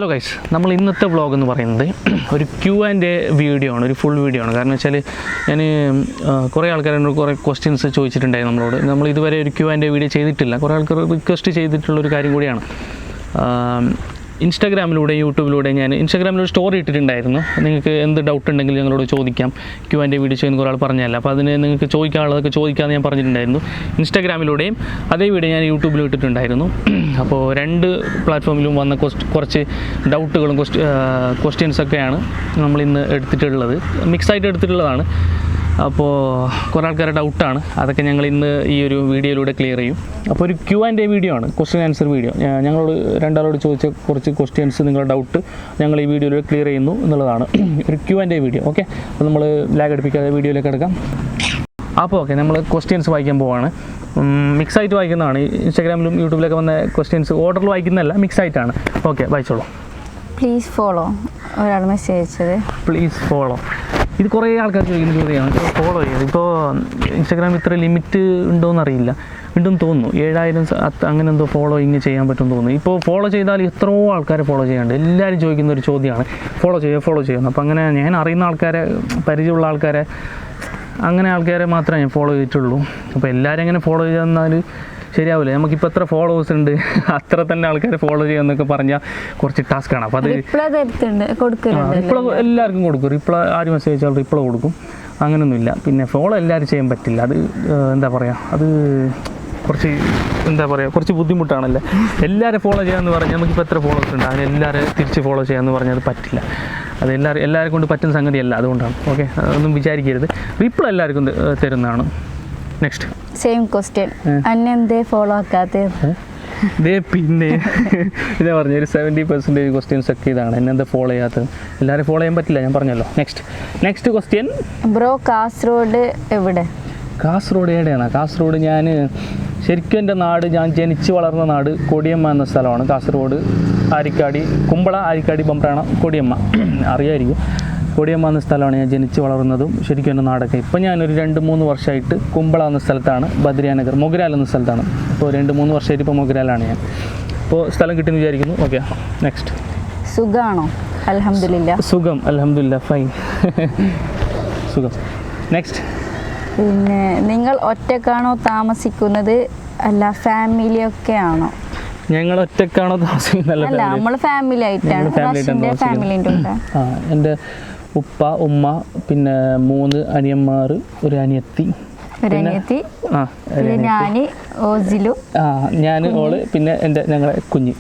Hello guys, നമ്മൾ ഇന്നത്തെ vlog എന്ന് പറയുന്നത് ഒരു Q&A വീഡിയോ ആണ്, ഒരു ഫുൾ വീഡിയോ ആണ്. കാരണം വെച്ചാൽ ഞാൻ കുറേ ആൾക്കാരോട് കുറേ ക്വസ്റ്റ്യൻസ് ചോദിച്ചിട്ടുണ്ടായി നമ്മളോട്. നമ്മൾ ഇതുവരെ ഒരു Q&A വീഡിയോ ചെയ്തിട്ടില്ല. കുറേ ആൾക്കാർ റിക്വസ്റ്റ് ചെയ്തിട്ടുള്ളൊരു കാര്യം കൂടിയാണ്. ഇൻസ്റ്റാഗ്രാമിലൂടെ യൂട്യൂബിലൂടെ ഞാൻ ഇൻസ്റ്റാഗ്രാമിലൊരു സ്റ്റോറി ഇട്ടിട്ടുണ്ടായിരുന്നു. നിങ്ങൾക്ക് എന്ത് ഡൗട്ട് ഉണ്ടെങ്കിലും ഞങ്ങളോട് ചോദിക്കാം. Q&A വീഡിയോ ചെയ്യുന്ന കുറേ ആൾ പറഞ്ഞതല്ല, അപ്പോൾ അതിന് നിങ്ങൾക്ക് ചോദിക്കാനുള്ളതൊക്കെ ചോദിക്കാമെന്ന് ഞാൻ പറഞ്ഞിട്ടുണ്ടായിരുന്നു. ഇൻസ്റ്റാഗ്രാമിലൂടെയും അതേ വീഡിയോ ഞാൻ യൂട്യൂബിലും ഇട്ടിട്ടുണ്ടായിരുന്നു. അപ്പോൾ രണ്ട് പ്ലാറ്റ്ഫോമിലും വന്ന കുറച്ച് ഡൗട്ടുകളും ക്വസ്റ്റ്യൻസൊക്കെയാണ് നമ്മളിന്ന് എടുത്തിട്ടുള്ളത്. മിക്സായിട്ട് എടുത്തിട്ടുള്ളതാണ്. അപ്പോൾ കുറേ ആൾക്കാരുടെ ഡൗട്ടാണ്, അതൊക്കെ ഞങ്ങൾ ഇന്ന് ഈ ഒരു വീഡിയോയിലൂടെ ക്ലിയർ ചെയ്യും. അപ്പോൾ ഒരു Q&A വീഡിയോ ആണ്, ക്വസ്റ്റ്യൻ ആൻസർ വീഡിയോ. ഞങ്ങളോട് രണ്ടാളോട് ചോദിച്ച കുറച്ച് ക്വസ്റ്റ്യൻസ്, നിങ്ങളുടെ ഡൗട്ട് ഞങ്ങൾ ഈ വീഡിയോയിലൂടെ ക്ലിയർ ചെയ്യുന്നു എന്നുള്ളതാണ് ഒരു Q&A വീഡിയോ. ഓക്കെ, അപ്പോൾ നമ്മൾ ലാഗ് അടുപ്പിക്കാതെ വീഡിയോയിലേക്ക് എടുക്കാം. അപ്പോൾ ഓക്കെ, നമ്മൾ ക്വസ്റ്റ്യൻസ് വായിക്കാൻ പോവാണ്. മിക്സായിട്ട് വായിക്കുന്നതാണ്. ഇൻസ്റ്റാഗ്രാമിലും യൂട്യൂബിലൊക്കെ വന്ന ക്വസ്റ്റ്യൻസ് ഓർഡറിൽ വായിക്കുന്നതല്ല, മിക്സായിട്ടാണ്. ഓക്കെ, വായിച്ചോളൂ. പ്ലീസ് ഫോളോ, ഒരാൾ മെസ്സേജ് അയച്ചത്. പ്ലീസ് ഫോളോ, ഇത് കുറേ ആൾക്കാർ ചോദിക്കുന്ന ചോദ്യമാണ്. ഫോളോ ചെയ്യത് ഇപ്പോൾ ഇൻസ്റ്റാഗ്രാമിൽ ഇത്ര ലിമിറ്റ് ഉണ്ടോയെന്ന് അറിയില്ല, ഉണ്ടെന്ന് തോന്നുന്നു. 7000 അങ്ങനെ എന്തോ ഫോളോയിങ് ചെയ്യാൻ പറ്റുമെന്ന് തോന്നുന്നു. ഇപ്പോൾ ഫോളോ ചെയ്താൽ എത്രയോ ആൾക്കാരെ ഫോളോ ചെയ്യാണ്ട്. എല്ലാവരും ചോദിക്കുന്ന ഒരു ചോദ്യമാണ്, ഫോളോ ചെയ്യുന്നു. അപ്പോൾ അങ്ങനെ ഞാൻ അറിയുന്ന ആൾക്കാരെ, പരിചയമുള്ള ആൾക്കാരെ, അങ്ങനെ ആൾക്കാരെ മാത്രമേ ഞാൻ ഫോളോ ചെയ്തിട്ടുള്ളൂ. അപ്പോൾ എല്ലാവരും അങ്ങനെ ഫോളോ ചെയ്തെന്നാൽ ശരിയാവില്ല. നമുക്കിപ്പോൾ എത്ര ഫോളോവേഴ്സ് ഉണ്ട്, അത്ര തന്നെ ആൾക്കാരെ ഫോളോ ചെയ്യാമെന്നൊക്കെ പറഞ്ഞാൽ കുറച്ച് ടാസ്ക്കാണ്. അപ്പോൾ അത് റിപ്ലൈ എല്ലാവർക്കും കൊടുക്കും. റിപ്ലൈ ആര് മെസ്സേജ് അയച്ചാൽ റിപ്ലൈ കൊടുക്കും, അങ്ങനെയൊന്നുമില്ല. പിന്നെ ഫോളോ എല്ലാവരും ചെയ്യാൻ പറ്റില്ല. അത് എന്താ പറയുക, അത് കുറച്ച് ബുദ്ധിമുട്ടാണല്ലേ. എല്ലാവരും ഫോളോ ചെയ്യാമെന്ന് പറഞ്ഞാൽ നമുക്കിപ്പോൾ എത്ര ഫോളോവേഴ്സ് ഉണ്ട്, അങ്ങനെ എല്ലാവരും തിരിച്ച് ഫോളോ ചെയ്യാമെന്ന് പറഞ്ഞാൽ അത് പറ്റില്ല. അത് എല്ലാവരും കൊണ്ട് പറ്റുന്ന സംഗതിയല്ല, അതുകൊണ്ടാണ്. ഓക്കെ, അതൊന്നും വിചാരിക്കരുത്. റിപ്ലൈ എല്ലാവർക്കും തരുന്നതാണ്. നെക്സ്റ്റ് സെയിം ക്വസ്റ്റ്യൻ, അന്നെന്തേ ഫോളോ ആക്കാതെ? പിന്നെ ഇതാ പറഞ്ഞ ഒരു 70% ക്വസ്റ്റ്യൻസ് ഒക്കെ ഇതാണ്, എന്നെന്താ ഫോളോ ചെയ്യാത്തത്. എല്ലാവരും ഫോളോ ചെയ്യാൻ പറ്റില്ല, ഞാൻ പറഞ്ഞല്ലോ. Next question. ബ്രോ, കാസർഗോഡ് എവിടെ? കാസർഗോഡ് എവിടെയാണ്? കാസർഗോഡ് ഞാൻ ശരിക്കും എൻ്റെ നാട്, ഞാൻ ജനിച്ച് വളർന്ന നാട് കൊടിയമ്മ എന്ന സ്ഥലമാണ്. കാസർഗോഡ് ആരിക്കാടി, കുമ്പള, ആരിക്കാടി, ബംപ്രാണ, കൊടിയമ്മ അറിയായിരിക്കും. കൊടിയമ്മ എന്ന സ്ഥലമാണ് ഞാൻ ജനിച്ച് വളർന്നതും ശരിക്കും എൻ്റെ നാടൊക്കെ. ഇപ്പോൾ ഞാനൊരു 2-3 വർഷമായിട്ട് കുമ്പള എന്ന സ്ഥലത്താണ്, ബദ്രിയാനഗർ, മൊഗ്രാൽ എന്ന സ്ഥലത്താണ്. ഇപ്പോൾ 2-3 വർഷമായിട്ട് ഇപ്പോൾ മൊഗ്രാലാണ് ഞാൻ. ഇപ്പോൾ സ്ഥലം കിട്ടുമെന്ന് വിചാരിക്കുന്നു. Okay, next. സുഖമാണോ? അൽഹംദുലില്ലാ. സുഖം, അൽഹംദുലില്ലാ, ഫൈൻ. സുഖം. നെക്സ്റ്റ്. പിന്നെ നിങ്ങൾ ഒറ്റക്കാണോ താമസിക്കുന്നത്, അല്ല ഫാമിലിയൊക്കെ ആണോ? ഞങ്ങൾ ഒറ്റക്കാണോ താമസിക്കുന്നത്? നമ്മൾ ഫാമിലി ആയിട്ടാണ്. എൻ്റെ ഉപ്പ, ഉമ്മ, പിന്നെ 3 അനിയന്മാർ, ഒരു അനിയത്തി, ഞാൻ, ഓള്, പിന്നെ ഞങ്ങളെ കുഞ്ഞ്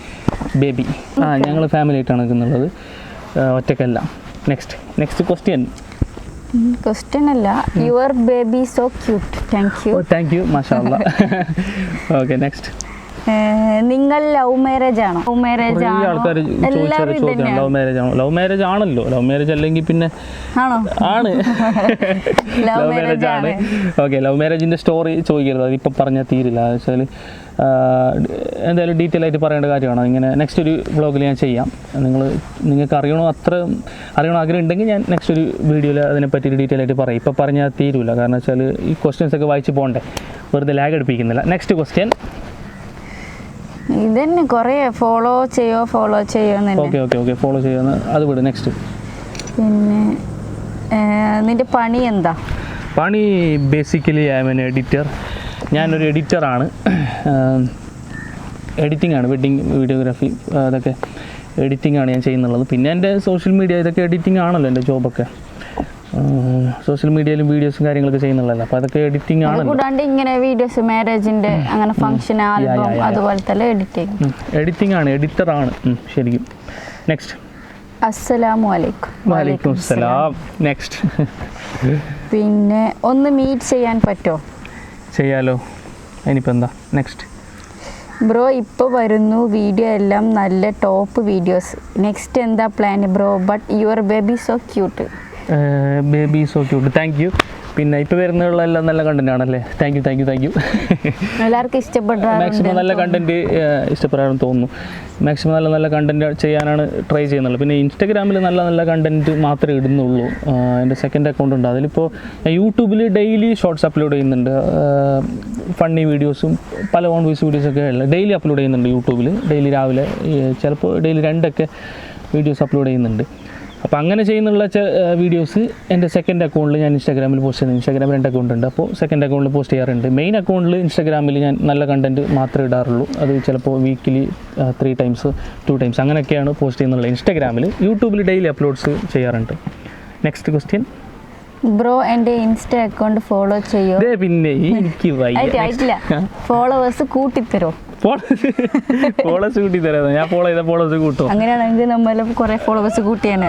ബേബി. ഞങ്ങൾ ഫാമിലി ആയിട്ടാണ് നിൽക്കുന്നുള്ളത്, ഒറ്റക്കല്ല. നെക്സ്റ്റ് ക്വസ്റ്റ്യൻ അല്ല, your baby so cute. Thank you, മാഷാ അല്ലാഹ്. Okay, next. നിങ്ങൾ ലവ് മാരേജ് ആണോ? ലവ് മാരേജ് ആണല്ലോ. ലവ് മാരേജ് അല്ലെങ്കിൽ പിന്നെ ആണ്. ലവ് മാരേജ് ആണ്. ഓക്കെ, ലവ് മാരേജിന്റെ സ്റ്റോറി ചോദിക്കരുത്, അതിപ്പോൾ പറഞ്ഞാൽ തീരില്ല. വെച്ചാൽ എന്തായാലും ഡീറ്റെയിൽ ആയിട്ട് പറയേണ്ട കാര്യമാണ്. ഇങ്ങനെ നെക്സ്റ്റ് ഒരു വ്ളോഗിൽ ഞാൻ ചെയ്യാം. നിങ്ങൾക്ക് അറിയണോ ആഗ്രഹം ഉണ്ടെങ്കിൽ ഞാൻ നെക്സ്റ്റ് ഒരു വീഡിയോയിൽ അതിനെപ്പറ്റി ഡീറ്റെയിൽ ആയിട്ട് പറയും. ഇപ്പോൾ പറഞ്ഞാൽ തീരില്ല, കാരണം വെച്ചാൽ ഈ ക്വസ്റ്റ്യൻസ് ഒക്കെ വായിച്ച് പോകണ്ടേ, വെറുതെ ലാഗ് അടുപ്പിക്കുന്നില്ല. Next question. ഇതന്നെ കുറേ ഫോളോ ചെയ്യോ. ഓക്കെ, ഫോളോ ചെയ്യുന്ന അത് വിട്. നെക്സ്റ്റ്. പിന്നെ നിന്റെ പണി എന്താ? പണി basically I M N editor. ഞാനൊരു എഡിറ്ററാണ്. എഡിറ്റിംഗ് ആണ്, വെഡ്ഡിങ്, വീഡിയോഗ്രാഫി, അതൊക്കെ എഡിറ്റിംഗ് ആണ് ഞാൻ ചെയ്യുന്നുള്ളത്. പിന്നെ എൻ്റെ സോഷ്യൽ മീഡിയ, ഇതൊക്കെ എഡിറ്റിംഗ് ആണല്ലോ എൻ്റെ ജോബൊക്കെ. സോഷ്യൽ മീഡിയയിലും വീഡിയോസും കാര്യങ്ങളൊക്കെ ചെയ്യുന്നുള്ളല്ലോ, അപ്പോൾ അതൊക്കെ എഡിറ്റിംഗ് ആണ്. കൂടാണ്ട് ഇങ്ങനെ വീഡിയോസ്, മാരേജിൻ്റെ അങ്ങനെ ഫംഗ്ഷൻ, ആൽബം, അതുപോലത്തെ എഡിറ്റിംഗ് ആണ്, എഡിറ്ററാണ് ശരിക്കും. നെക്സ്റ്റ്. അസ്സലാമു അലൈക്കും. വലൈക്കും സലാം. നെക്സ്റ്റ്. പിന്നെ ഒന്ന് മീറ്റ് ചെയ്യാൻ പറ്റുമോ? ചെയ്യാലോ, ഇനിയിപ്പോൾ എന്താ. നെക്സ്റ്റ്. ബ്രോ, ഇപ്പോൾ വരുന്നു വീഡിയോ എല്ലാം നല്ല ടോപ്പ് വീഡിയോസ്. നെക്സ്റ്റ് എന്താ plan bro? But your baby so cute. Baby so cute. Thank U. പിന്നെ ഇപ്പോൾ വരുന്നതെല്ലാം നല്ല കണ്ടന്റ് ആണല്ലേ? Thank you. എല്ലാവർക്കും ഇഷ്ടപ്പെട്ട മാക്സിമം നല്ല കണ്ടന്റ് ഇഷ്ടപ്പെടാമെന്ന് തോന്നുന്നു. മാക്സിമം നല്ല കണ്ടന്റ് ചെയ്യാനാണ് ട്രൈ ചെയ്യുന്നുള്ളത്. പിന്നെ ഇൻസ്റ്റാഗ്രാമിൽ നല്ല കണ്ടന്റ് മാത്രമേ ഇടുന്നുള്ളൂ. എൻ്റെ സെക്കൻഡ് അക്കൗണ്ട് ഉണ്ട്. അതിലിപ്പോൾ യൂട്യൂബിൽ ഡെയിലി ഷോർട്സ് അപ്ലോഡ് ചെയ്യുന്നുണ്ട്. ഫണ്ണി വീഡിയോസും പല ഓൺ വോയിസ് വീഡിയോസൊക്കെ ഡെയിലി അപ്ലോഡ് ചെയ്യുന്നുണ്ട് യൂട്യൂബിൽ. ഡെയിലി രാവിലെ ചിലപ്പോൾ ഡെയിലി 2 വീഡിയോസ് അപ്ലോഡ് ചെയ്യുന്നുണ്ട്. അപ്പോൾ അങ്ങനെ ചെയ്യുന്നുള്ള വീഡിയോസ് എൻ്റെ സെക്കൻഡ് അക്കൗണ്ടിൽ ഞാൻ ഇൻസ്റ്റാഗ്രാമിൽ പോസ്റ്റ് ചെയ്യുന്നു. ഇൻസ്റ്റാഗ്രാമിൽ 2 അക്കൗണ്ട് ഉണ്ട്. അപ്പോൾ സെക്കൻഡ് അക്കൗണ്ടിൽ പോസ്റ്റ് ചെയ്യാറുണ്ട്. മെയിൻ അക്കൗണ്ടിൽ ഇൻസ്റ്റാഗ്രാമിൽ ഞാൻ നല്ല കണ്ടൻറ്റ് മാത്രമേ ഇടാറുള്ളൂ. അത് ചിലപ്പോൾ വീക്കിലി 3 ടൈംസ് 2 ടൈംസ് അങ്ങനെയൊക്കെയാണ് പോസ്റ്റ് ചെയ്യുന്നുള്ളത് ഇൻസ്റ്റാഗ്രാമിൽ. യൂട്യൂബിൽ ഡെയിലി അപ്ലോഡ്സ് ചെയ്യാറുണ്ട്. Next question. ബ്രോ എൻ്റെ ഇൻസ്റ്റ അക്കൗണ്ട് ഫോളോ ചെയ്യോ? പിന്നെ എനിക്ക് ഫോളോവേഴ്സ് കൂട്ടിത്തരോ? ഫോളോവേഴ്സ് കൂട്ടി തരാം. ഞാൻ ഫോളോ ചെയ്ത ഫോളോവേഴ്സ് കൂട്ടും. അങ്ങനെയാണെങ്കിൽ നമ്മൾ കുറെ ഫോളോവേഴ്സ് കൂട്ടിയേനെ.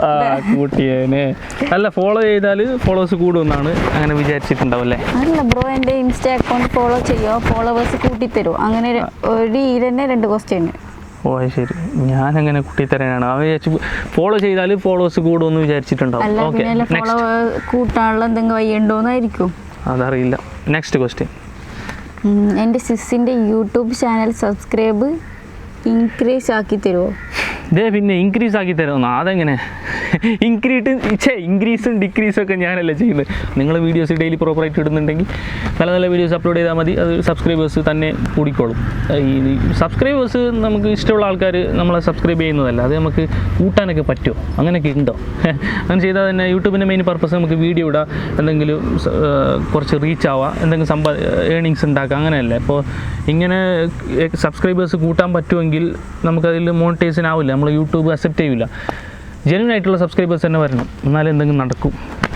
അല്ല, ഫോളോ ചെയ്താൽ ഫോളോവേഴ്സ് കൂടുമെന്നാണ് അങ്ങനെ വിചാരിച്ചിട്ടുണ്ടാവും അല്ലേ? അല്ല ബ്രോ, എൻ്റെ ഇൻസ്റ്റ അക്കൗണ്ട് ഫോളോ ചെയ്യോ? ഫോളോവേഴ്സ് കൂട്ടിത്തരോ? അങ്ങനെ ഒരു തന്നെ 2 ക്വസ്റ്റ്യൻ. ഓ ശരി, ഞാനങ്ങനെ കൂട്ടിത്തരാനാണ്. അവ വിചാരിച്ചു ഫോളോ ചെയ്താൽ ഫോളോവേഴ്സ് കൂടുമെന്ന് വിചാരിച്ചിട്ടുണ്ടാവും. ഓക്കെ, കൂട്ടാനുള്ള എന്തെങ്കിലും വയ്യണ്ടോന്നായിരിക്കും, അതറിയില്ല. Next question. എൻ്റെ സിസ്സിൻ്റെ യൂട്യൂബ് ചാനൽ സബ്സ്ക്രൈബ് ഇൻക്രീസ് ആക്കി തരുമോ? പിന്നെ ഇൻക്രീസ് ആക്കി തരുമെന്നോ? അതെങ്ങനെ? ഇൻക്രീസും ഡിക്രീസും ഒക്കെ ഞാനല്ലേ ചെയ്യുന്നത്. നിങ്ങൾ വീഡിയോസ് ഡെയിലി പ്രോപ്പറായിട്ട് ഇടുന്നുണ്ടെങ്കിൽ നല്ല വീഡിയോസ് അപ്ലോഡ് ചെയ്താൽ മതി. അത് സബ്സ്ക്രൈബേഴ്സ് തന്നെ കൂടിക്കോളും. ഈ സബ്സ്ക്രൈബേഴ്സ് നമുക്ക് ഇഷ്ടമുള്ള ആൾക്കാർ നമ്മളെ സബ്സ്ക്രൈബ് ചെയ്യുന്നതല്ല, അത് നമുക്ക് കൂട്ടാനൊക്കെ പറ്റുമോ? അങ്ങനെയൊക്കെ ഉണ്ടോ? അങ്ങനെ ചെയ്താൽ തന്നെ യൂട്യൂബിൻ്റെ മെയിൻ പർപ്പസ് നമുക്ക് വീഡിയോ ഇടാം, എന്തെങ്കിലും കുറച്ച് റീച്ച് ആവാം, എന്തെങ്കിലും ഏണിങ്സ് ഉണ്ടാക്കാം, അങ്ങനെയല്ലേ? അപ്പോൾ ഇങ്ങനെ സബ്സ്ക്രൈബേഴ്സ് കൂട്ടാൻ പറ്റുമെങ്കിൽ നമുക്കതിൽ മോണിറ്റൈസേഷൻ ആവില്ല, നമ്മൾ യൂട്യൂബ് അക്സെപ്റ്റ് ചെയ്യില്ല. ജെന്യൂൻ ആയിട്ടുള്ള സബ്സ്ക്രൈബേഴ്സ് തന്നെ വരണം, എന്നാലും എന്തെങ്കിലും നടക്കും.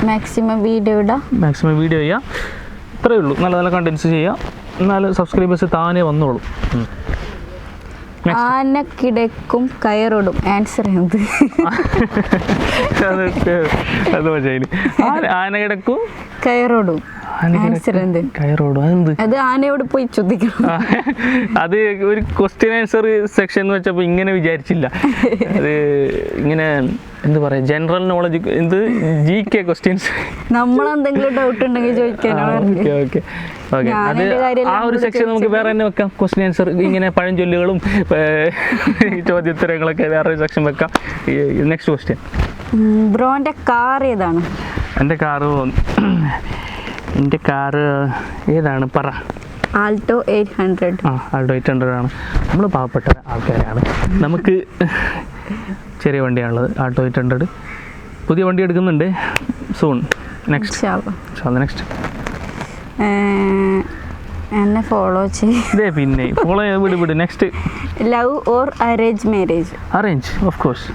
മാക്സിമം വീഡിയോ ചെയ്യുക, ഇത്രയേ ഉള്ളൂ. നല്ല കണ്ടൻസ് ചെയ്യുക, എന്നാലും സബ്സ്ക്രൈബേഴ്സ് താനേ വന്നോളും. ആനക്കിടക്കും കയറോടും ആൻസർ എന്ത്? ആനകിടക്കും കയറോടും ആൻസർ എന്ത്? കയറോടും അതെന്ത്? അത് ആനയോട് പോയി ചോദിക്കണം. അത് ഒരു ക്വസ്റ്റ്യൻ ആൻസർ സെക്ഷൻ എന്ന് വെച്ചപ്പോൾ ഇങ്ങനെ വിചാരിച്ചില്ല. അത് ഇങ്ങനെ എന്ത് പറയാ, ജനറൽ നോളജ്, എന്ത് GK ക്വസ്റ്റ്യൻസ്. നമ്മളെന്തെങ്കിലും ഡൗട്ട് ഉണ്ടെങ്കിൽ ചോദിക്കാനാണ്. ഓക്കെ, അത് ആ ഒരു സെക്ഷൻ നമുക്ക് വേറെ തന്നെ വെക്കാം. ക്വസ്റ്റ്യൻ ആൻസർ, ഇങ്ങനെ പഴഞ്ചൊല്ലുകളും ചോദ്യോത്തരങ്ങളൊക്കെ വേറെ ഒരു സെക്ഷൻ വെക്കാം. Next question. ബ്രോന്റെ കാർ ഏതാണ്? എൻ്റെ കാറ് ഏതാണ് പറ? ആൾട്ടോ 800. ആൾട്ടോ 800 ആണ്. നമ്മൾ പാവപ്പെട്ട ആൾക്കാരാണ്, നമുക്ക് ചെറിയ വണ്ടിയാണുള്ളത്. ആൾട്ടോ 800 പുതിയ വണ്ടി എടുക്കുന്നുണ്ട് സൂൺ. നെക്സ്റ്റ്. എന്നെ ഫോളോ ചെയ്തേ. പിന്നെ ഫോളോ വിട്. Next. Love or arrange marriage? Arrange, of course.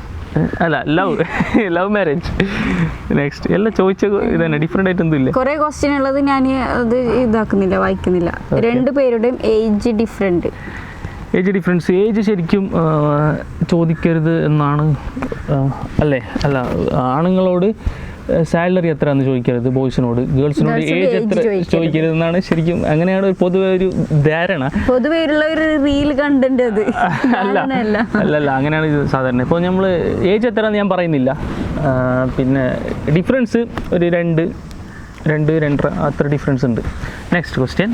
അല്ല, ലവ് മാരേജ്. നെക്സ്റ്റ്. എല്ലാം ചോദിച്ച ഇതന്നെ, ഡിഫറെൻ്റ് ആയിട്ട് ഒന്നും ഇല്ല. കുറേ ക്വസ്റ്റ്യൻ ഉള്ളത് ഞാൻ അത് വായിക്കുന്നില്ല. 2 പേരുടെയും ഏജ് ഡിഫറൻസ്. ഏജ് ശരിക്കും ചോദിക്കരുത് എന്നാണ് അല്ലേ? അല്ല, ആണുങ്ങളോട് സാലറി എത്രയാണെന്ന് ചോദിക്കരുത്, ബോയ്സിനോട്. ഗേൾസിനോട് ഏജ് എത്ര ചോദിക്കരുത് എന്നാണ് ശരിക്കും. അങ്ങനെയാണ് പൊതുവെ ഒരു ധാരണ, പൊതുവെയുള്ള ഒരു റീൽ കണ്ടന്റ്. അത് അല്ലല്ല, അങ്ങനെയാണ് ഇത് സാധാരണ. ഇപ്പോൾ നമ്മൾ ഏജ് എത്രയാണെന്ന് ഞാൻ പറയുന്നില്ല. പിന്നെ ഡിഫറൻസ് ഒരു 2-2.5 അത്ര ഡിഫറൻസ് ഉണ്ട്. Next question.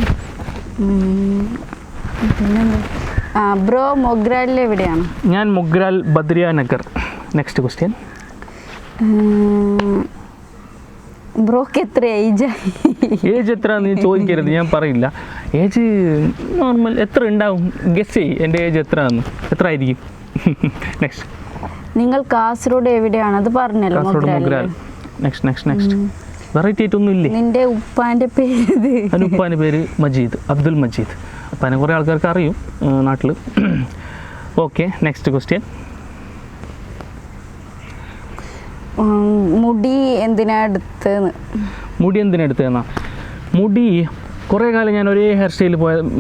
ബ്രോ മൊഗ്രാലിൽ എവിടെയാണ്? ഞാൻ മൊഗ്രാൽ ബദ്രിയ നഗർ. Next question. ബ്രോക്ക് എത്ര ഏജ് എത്രയാണെന്ന് ചോദിക്കരുത്, ഞാൻ പറയില്ല. ഏജ് നോർമൽ എത്ര ഉണ്ടാവും, ഗസ് ചെയ്യ്. എൻ്റെ ഏജ് എത്ര ആയിരിക്കും? നെക്സ്റ്റ്. നിങ്ങൾ കാസർഗോഡ് എവിടെയാണ്? അത് പറഞ്ഞല്ലോ, മൊഗ്രാൽ. നെക്സ്റ്റ്. വെറൈറ്റി ആയിട്ടൊന്നും ഇല്ലേ? നിന്റെ ഉപ്പാൻ്റെ പേര്? എൻ്റെ ഉപ്പാൻ്റെ പേര് മജീദ്, അബ്ദുൽ മജീദ്. അപ്പം അതിനെ കുറേ ആൾക്കാർക്ക് അറിയും നാട്ടിൽ. Okay, next question. മുടി എന്തിനാ എടുത്തതെന്ന്? മുടി കുറേ കാലം ഞാൻ ഒരേ ഹെയർ സ്റ്റൈൽ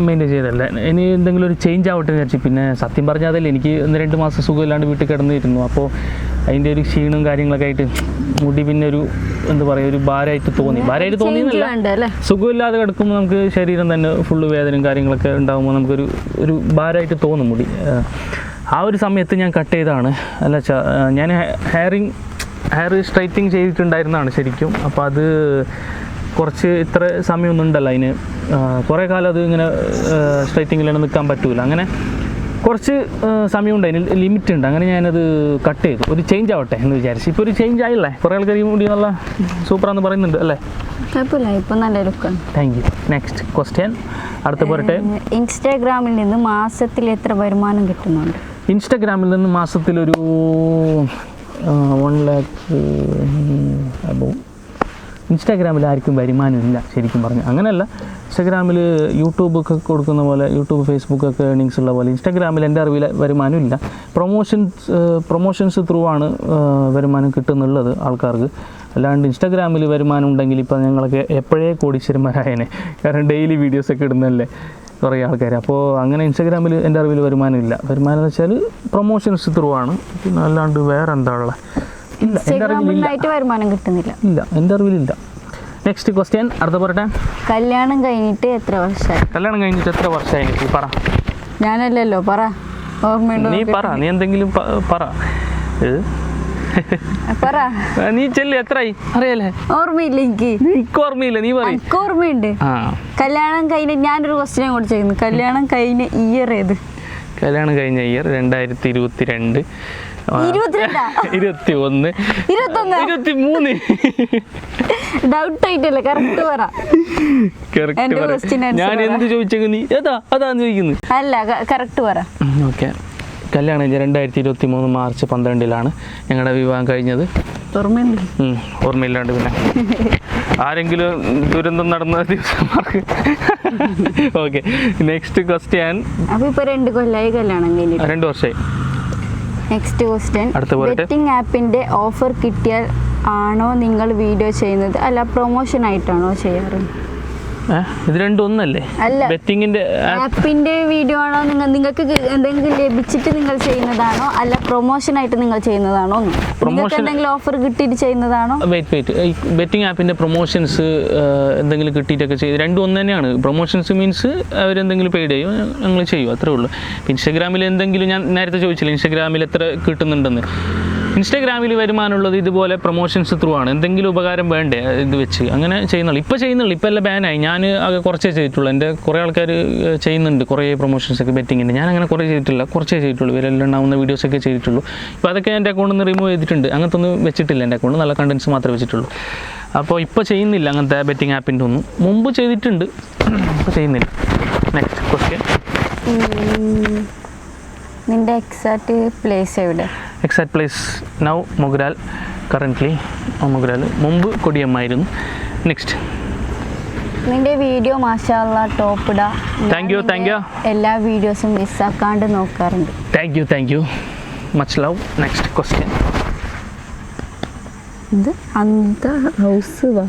മെയിൻറ്റെയിൻ ചെയ്തല്ല. ഇനി എന്തെങ്കിലും ഒരു ചേഞ്ച് ആവട്ടെ എന്ന് വിചാരിച്ചു. പിന്നെ സത്യം പറഞ്ഞാൽ അതല്ലേ, എനിക്ക് 1-2 മാസം സുഖമില്ലാണ്ട് വീട്ടിൽ കിടന്നിരുന്നു. അപ്പോൾ അതിൻ്റെ ഒരു ക്ഷീണവും കാര്യങ്ങളൊക്കെ ആയിട്ട് മുടി പിന്നെ ഒരു ഒരു ഭാരമായിട്ട് തോന്നിയെന്നല്ല, സുഖമില്ലാതെ കിടക്കുമ്പോൾ നമുക്ക് ശരീരം തന്നെ ഫുള്ള് വേദനയും കാര്യങ്ങളൊക്കെ ഉണ്ടാകുമ്പോൾ നമുക്കൊരു ഭാരമായിട്ട് തോന്നും മുടി. ആ ഒരു സമയത്ത് ഞാൻ കട്ട് ചെയ്തതാണ്. ഞാൻ ഹെയർ സ്ട്രൈറ്റിങ് ചെയ്തിട്ടുണ്ടായിരുന്നതാണ് ശരിക്കും. അപ്പോൾ അത് കുറച്ച് ഇത്ര സമയമൊന്നും ഉണ്ടല്ലോ അതിന്. കുറേ കാലം അത് ഇങ്ങനെ സ്ട്രൈറ്റിങ്ങിലാണ് നിൽക്കാൻ പറ്റൂല. അങ്ങനെ കുറച്ച് സമയമുണ്ട്, അതിന് ലിമിറ്റ് ഉണ്ട്. അങ്ങനെ ഞാനത് കട്ട് ചെയ്തു, ഒരു ചേഞ്ച് ആവട്ടെ എന്ന് വിചാരിച്ചു. ഇപ്പോൾ ഒരു ചേഞ്ച് ആയില്ലേ, കുറേ ആൾക്കാർ ഈ മുടി നല്ല സൂപ്പറാന്ന് പറയുന്നുണ്ട് അല്ലേ? കുഴപ്പമില്ല, ഇപ്പം നല്ല ലുക്കാണ്. Thank you. നെക്സ്റ്റ് ക്വസ്റ്റ്യൻ അടുത്ത പോരട്ടെ. ഇൻസ്റ്റാഗ്രാമിൽ നിന്ന് മാസത്തിൽ എത്ര വരുമാനം കിട്ടുന്നുണ്ട്? ഇൻസ്റ്റാഗ്രാമിൽ നിന്ന് മാസത്തിലൊരു 1 lakh അബോ. ഇൻസ്റ്റാഗ്രാമിൽ ആർക്കും വരുമാനമില്ല ശരിക്കും പറഞ്ഞു. അങ്ങനെയല്ല, ഇൻസ്റ്റാഗ്രാമിൽ യൂട്യൂബൊക്കെ കൊടുക്കുന്ന പോലെ, യൂട്യൂബ് ഫേസ്ബുക്കൊക്കെ ഏർണിങ്സ് ഉള്ള പോലെ ഇൻസ്റ്റാഗ്രാമിൽ എൻ്റെ അറിവിൽ വരുമാനമില്ല. പ്രൊമോഷൻസ് ത്രൂ ആണ് വരുമാനം കിട്ടുന്നുള്ളത് ആൾക്കാർക്ക്. അല്ലാണ്ട് ഇൻസ്റ്റാഗ്രാമിൽ വരുമാനം ഉണ്ടെങ്കിൽ ഇപ്പോൾ ഞങ്ങളൊക്കെ എപ്പോഴേ കോടീശ്വരന്മാരായനെ. കാരണം ഡെയിലി വീഡിയോസൊക്കെ ഇടുന്നതല്ലേ കുറേ ആൾക്കാർ. അപ്പോൾ അങ്ങനെ ഇൻസ്റ്റാഗ്രാമിൽ എൻ്റെ അറിവിൽ വരുമാനമില്ല. വരുമാനം എന്ന് വെച്ചാൽ പ്രൊമോഷൻസ് ത്രൂ ആണ്. പിന്നെ അല്ലാണ്ട് വേറെ എന്താ ഉള്ളത്? ഇല്ല, എൻ്റെ അറിവിലില്ല. വരുമാനം കിട്ടുന്നില്ല. ഇല്ല, എൻ്റെ അറിവിലില്ല. നെക്സ്റ്റ് ക്വസ്റ്റ്യൻ അടുത്ത പറയട്ടെ. കല്യാണം കഴിഞ്ഞിട്ട് എത്ര വർഷമായി? കല്യാണം കഴിഞ്ഞിട്ട് എത്ര വർഷമായി? നീ പറ. ഞാനല്ലല്ലോ, പറ. ഓർമ്മയുണ്ടോ? നീ പറ, നീ എന്തെങ്കിലും പറ. പറ, നീ ചെല്ല്. എത്രയായി അറിയാലേ? ഓർമ്മയില്ല എനിക്ക്. ഓർമ്മയില്ല, നീ പറ. ഓർമ്മയുണ്ട്. കല്യാണം കഴിഞ്ഞ ഞാനൊരു ക്വസ്റ്റ്യൻ കൂടി ചെയ്യുന്നു. കല്യാണം കഴിഞ്ഞ ഇയർ ഏത്? കല്യാണം കഴിഞ്ഞ ഇയർ 2022. 21 23. ഡൗട്ട് ആയിട്ടല്ലേ? കറക്റ്റ് പറ. ഞാൻ എന്ത് ചോദിച്ചേക്ക് നീ അതാന്ന് ചോദിക്കുന്നത്? അല്ല, കറക്റ്റ് പറ. ഓക്കെ. കല്യാണം 2023 മാർച്ച് 12 ഞങ്ങളുടെ വിവാഹം കഴിഞ്ഞത്. ഓർമ്മയില്ലാണ്ട് പിന്നെ ആരെങ്കിലും ദുരന്തം നടന്ന ദിവസമാർക്ക്. Okay, next question. അപ്പോൾ ഇപ്പോൾ 2 കൊല്ലമായി കല്യാണം കഴിഞ്ഞിട്ട്? 2 വർഷമായി. Next question. ബെറ്റിംഗ് ആപ്പിൻ്റെ ഓഫർ കിട്ടിയാൽ ആണോ നിങ്ങൾ വീഡിയോ ചെയ്യുന്നത്, അല്ല പ്രൊമോഷൻ ആയിട്ടാണോ ചെയ്യാറ്? ഇത് രണ്ടും ഒന്നല്ലേ? അല്ല, ബെറ്റിങ്ങിന്റെ ആപ്പിന്റെ വീഡിയോ ആണോ നിങ്ങൾക്ക് എന്തെങ്കിലും ലഭിച്ചിട്ട് നിങ്ങൾ ചെയ്യുന്നതാണോ, അല്ല പ്രൊമോഷൻ ആയിട്ട് നിങ്ങൾ ചെയ്യുന്നതാണോ? നിങ്ങൾക്ക് എന്തെങ്കിലും ഓഫർ കിട്ടിയിട്ട് ചെയ്യുന്നതാണോ? വെയിറ്റ് ബെറ്റിംഗ് ആപ്പിന്റെ പ്രൊമോഷൻസ് എന്തെങ്കിലും കിട്ടിയിട്ടൊക്കെ ചെയ്ത് രണ്ടും ഒന്ന് തന്നെയാണ്. പ്രൊമോഷൻസ് മീൻസ് അവരെന്തെങ്കിലും പെയ്ഡ് ചെയ്യും, ഞങ്ങൾ ചെയ്യും, അത്രേ ഉള്ളൂ. ഇൻസ്റ്റാഗ്രാമിൽ എന്തെങ്കിലും, ഞാൻ നേരത്തെ ചോദിച്ചില്ല ഇൻസ്റ്റാഗ്രാമിൽ എത്ര കിട്ടുന്നുണ്ടെന്ന്. ഇൻസ്റ്റാഗ്രാമിൽ വരുമാനമുള്ളത് ഇതുപോലെ പ്രൊമോഷൻസ് ത്രൂ ആണ്. എന്തെങ്കിലും ഉപകാരം വേണ്ടേ ഇത് വെച്ച് അങ്ങനെ ചെയ്യുന്നുള്ളൂ. ഇപ്പോൾ ഇപ്പോൾ എല്ലാം ബാനായി. ഞാൻ ആകെ കുറച്ചേ ചെയ്തിട്ടുള്ളൂ. എൻ്റെ കുറേ ആൾക്കാർ ചെയ്യുന്നുണ്ട് കുറേ പ്രൊമോഷൻസൊക്കെ ബെറ്റിങ്ങിൻ്റെ. ഞാൻ അങ്ങനെ കുറേ ചെയ്തിട്ടില്ല, കുറച്ചേ ചെയ്തിട്ടുള്ളൂ. ഇവരെല്ലാം ഉണ്ടാവുന്ന വീഡിയോസൊക്കെ ചെയ്തിട്ടുള്ളൂ. ഇപ്പോൾ അതൊക്കെ എൻ്റെ അക്കൗണ്ടിൽ നിന്ന് റിമൂവ് ചെയ്തിട്ടുണ്ട്. അങ്ങനത്തെ ഒന്നും വെച്ചിട്ടില്ല എൻ്റെ അക്കൗണ്ട്. നല്ല കണ്ടൻസ് മാത്രമേ വെച്ചിട്ടുള്ളൂ. അപ്പോൾ ഇപ്പോൾ ചെയ്യുന്നില്ല അങ്ങനത്തെ ബെറ്റിംഗ് ആപ്പിൻ്റെ ഒന്നും. മുമ്പ് ചെയ്തിട്ടുണ്ട്, ഇപ്പോൾ ചെയ്യുന്നില്ല. Next question. നിൻ്റെ എക്സാക്ട് പ്ലേസ് എവിടെ? Exact place now Mogral. Currently Mogral. മുമ്പ് കൊടിയമ്മായിരുന്നു. നെക്സ്റ്റ്. നിൻ്റെ വീഡിയോ മാഷാഅല്ലാ ടോപ്പ് ഇടാ. Thank you. എല്ലാ വീഡിയോസും മിസ്സാക്കാണ്ട് നോക്കാറുണ്ട്. Thank you. Much love. Next question. ഇത് അന്ത ഹൗസ് വാ.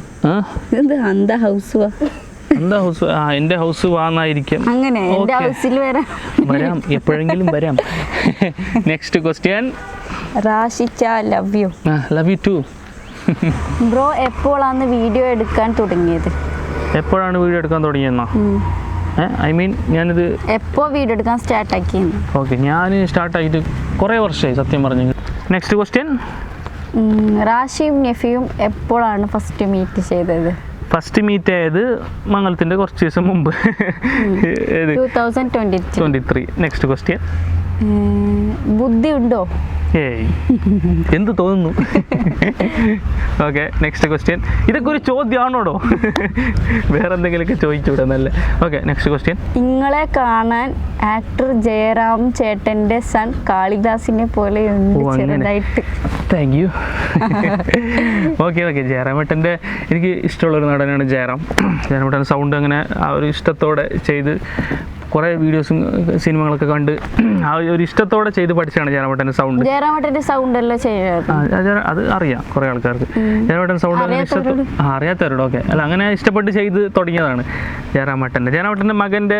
അന്ത ഹൗസ് വാ. എന്താ ഹൗസ്? എൻ്റെ ഹൗസ് വാന്നായിരിക്കും. അങ്ങനെ എൻ്റെ ഹൗസിൽ വരാം, എപ്പോഴെങ്കിലും വരാം. Next question. റാഷിച്ച love you. Love you too. Bro എപ്പോഴാണ് വീഡിയോ എടുക്കാൻ തുടങ്ങിയത്? എപ്പോഴാണ് വീഡിയോ എടുക്കാൻ തുടങ്ങിയെന്നാ? ഐ മീൻ ഞാനിത് എപ്പോൾ വീഡിയോ എടുക്കാൻ സ്റ്റാർട്ടാക്കിയെന്ന്? ഓക്കെ, ഞാൻ സ്റ്റാർട്ടായിട്ട് കുറേ വർഷമായി സത്യം പറഞ്ഞു. Next question. റാഷിയും നെഫിയും എപ്പോഴാണ് ഫസ്റ്റ് മീറ്റ് ചെയ്തത്? ഫസ്റ്റ് മീറ്റ് ആയത് മംഗളത്തിൻ്റെ കുറച്ച് ദിവസം മുമ്പ്. 2023. Next question. ബുദ്ധി ഉണ്ടോ? ഏയ്, എന്ത് തോന്നുന്നു? Okay, next question. ഇതൊക്കെ ഒരു ചോദ്യമാണോടോ? വേറെ എന്തെങ്കിലുമൊക്കെ ചോദിച്ചൂടെ നല്ല. Okay, next question. നിങ്ങളെ കാണാൻ ആക്ടർ ജയറാം ചേട്ടൻ്റെ സൺ കാളിദാസിനെ പോലെ ഉണ്ട് ചെറുതായിട്ട്. Thank you. ഓക്കെ, ജയറാമേട്ടൻ്റെ എനിക്ക് ഇഷ്ടമുള്ളൊരു നടനാണ് ജയറാമേട്ടൻ്റെ സൗണ്ട് അങ്ങനെ ആ ഒരു ഇഷ്ടത്തോടെ ചെയ്ത് കുറേ വീഡിയോസും സിനിമകളൊക്കെ കണ്ട് ആ ഒരു ഇഷ്ടത്തോടെ ചെയ്ത് പഠിച്ചാണ് ജയറാമേട്ടൻ്റെ സൗണ്ട്. ജയറാമേട്ടൻ്റെ സൗണ്ട് അല്ല അത് അറിയാം കുറേ ആൾക്കാർക്ക്. ജയറാമേട്ടൻ്റെ സൗണ്ട് അറിയാത്തവരോട്. ഓക്കെ, അല്ല അങ്ങനെ ഇഷ്ടപ്പെട്ട് ചെയ്ത് തുടങ്ങിയതാണ് ജയറാമേട്ടൻ്റെ മകൻ്റെ